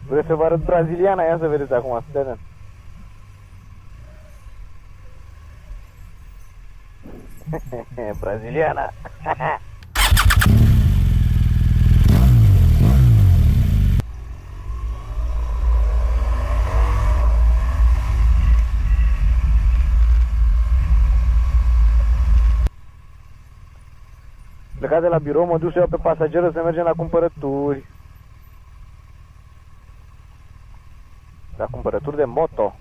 Vreți să vă arăt braziliana? Ia să vedeți acum, stai. Braziliana. Plecat de la birou, mă duc să iau pe pasageră să mergem la cumpărături. La cumpărături de moto.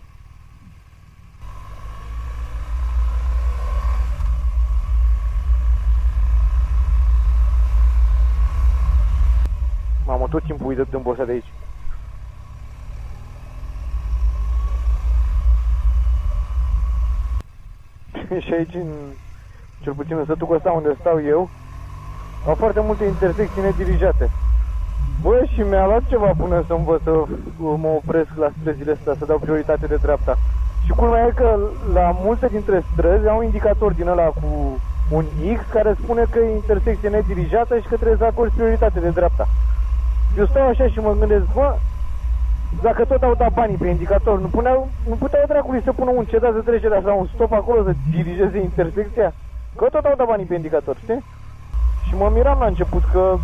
Mamă, tot timpul uită tâmpul ăsta de aici. Și aici, cel puțin în sătul ăsta unde stau eu, au foarte multe intersecții nedirijate. Bă, și mi-a luat ceva până să învăț să mă opresc la străzile astea, să dau prioritate de dreapta. Și culmea e că la multe dintre străzi au un indicator din ăla cu un X care spune că e intersecție nedirijată și că trebuie să acorzi prioritate de dreapta. Eu stau așa și mă gândesc, bă, dacă tot au dat banii pe indicator, nu puteau dracului să pună un cedat de trecere sau un stop acolo să dirigeze intersecția? Că tot au dat banii pe indicator, știi? Și mă miram la început că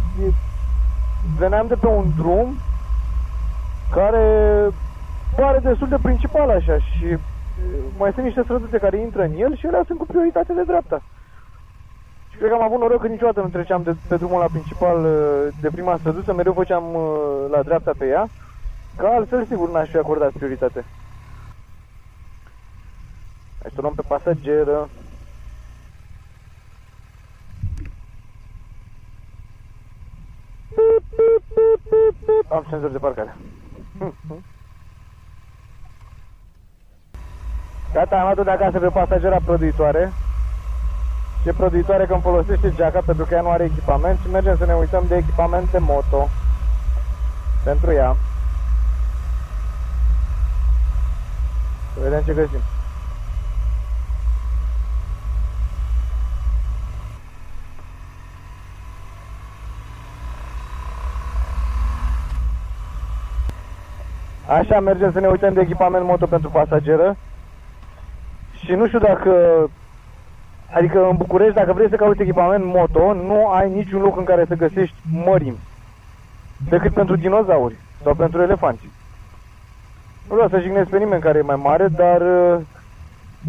veneam de pe un drum care pare destul de principal așa și mai sunt niște străduțe care intră în el și ele sunt cu prioritate de dreapta. Și cred că am avut noroc că niciodată nu treceam pe drumul ăla principal de prima străduță, mereu făceam la dreapta pe ea, că altfel sigur n-aș fi acordat prioritate. Hai să o luăm pe pasageră. Am senzor de parcare. Gata, am adus de acasă pe pasagera produitoare. Și e produitoare că îmi folosește geaca pentru că ea nu are echipament și mergem să ne uităm de echipamente moto pentru ea. Să vedem ce găsim. Așa, mergem să ne uităm de echipament moto pentru pasageră. Și nu știu dacă... Adică în București, dacă vrei să cauți echipament moto, nu ai niciun loc în care să găsești mărimi. Decât pentru dinozauri sau pentru elefanți. Nu vreau să jignesc pe nimeni care e mai mare, dar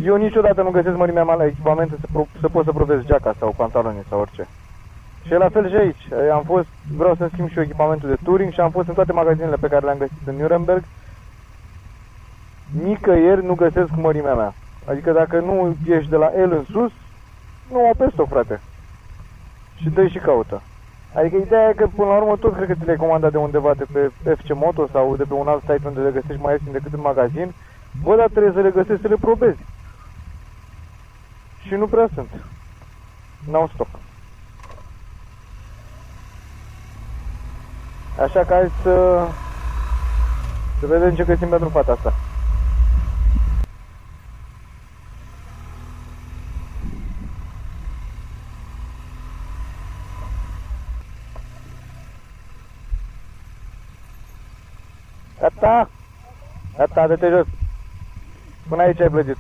eu niciodată nu găsesc mărimea mea la echipamente să pot să provezi geaca sau pantaloni sau orice. Și e la fel și aici. Vreau să schimb și eu echipamentul de touring și am fost în toate magazinele pe care le-am găsit în Nuremberg. Nicăieri nu găsesc mărimea mea. Adică dacă nu ești de la L în sus, nu o pe stoc, frate. Și dă și caută. Adică ideea e că până la urmă tot cred că ți le-ai comandat de undeva, de pe FC Moto sau de pe un alt site unde le găsești mai ieftin decât în magazin. Bă, dar trebuie să le găsești, să le probezi. Și nu prea sunt. N-au stoc. Așa că hai să vedem ce găsim pentru fata asta. Gata! Gata, dă-te jos! Până aici ai plătit.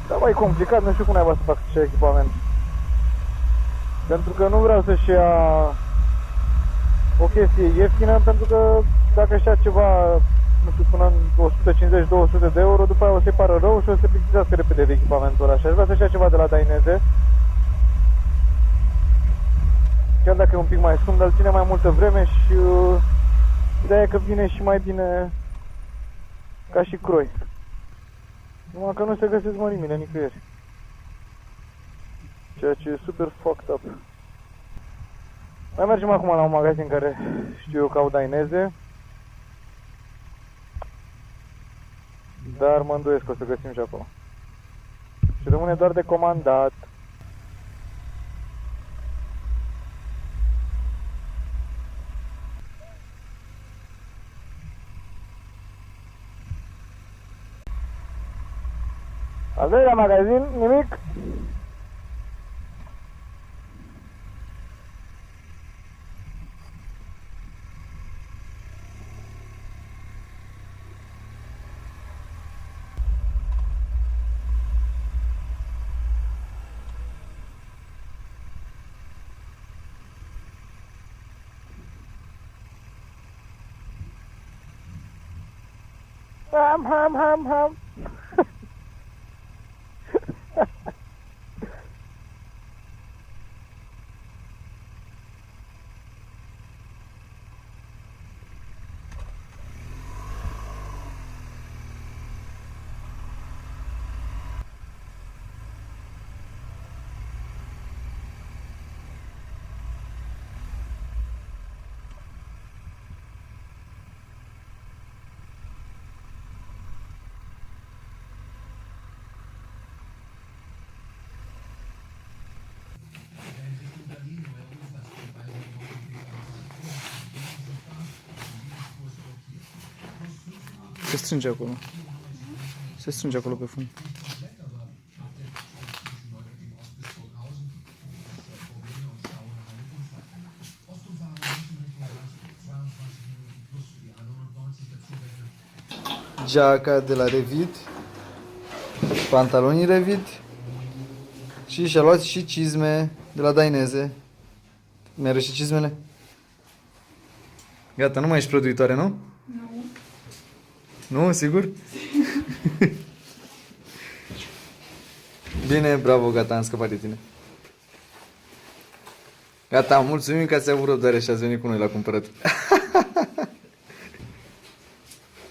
Da, mai complicat, nu știu cum naiba să fac ce echipament. Pentru că nu vreau să-și ia o chestie ieftină, pentru că dacă își ia ceva, nu știu, până în 150-200 de euro, după aia o să-i pară rău și o să se plictisească repede de echipamentul ăla. Și aș vrea să-și ia ceva de la Dainese. Chiar dacă e un pic mai scump, dar ține mai multă vreme și ideea e că vine și mai bine ca și croi. Numai că nu se găsesc mărimile nicăieri. Ceea ce e super fucked up. Mai mergem acum la un magazin care știu eu că au Dainese. Dar mă îndoiesc că o să găsim și acolo. Și rămâne doar de comandat. Al doilea magazin, nimic. Ham. Se strânge acolo. Se strânge acolo pe fund. Geaca de la Revit, pantalonii Revit și și-a luat și cizme de la Dainese. Mi-are și cizmele? Gata, nu mai ești prăduitoare, nu? Nu, sigur? Bine, bravo, gata, am scăpat de tine. Gata, mulțumim că ați avut răbdare și ați venit cu noi la cumpărături.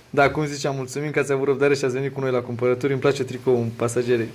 Da, cum ziceam, mulțumim că ați avut răbdare și ați venit cu noi la cumpărături. Îmi place tricoul pasagerei.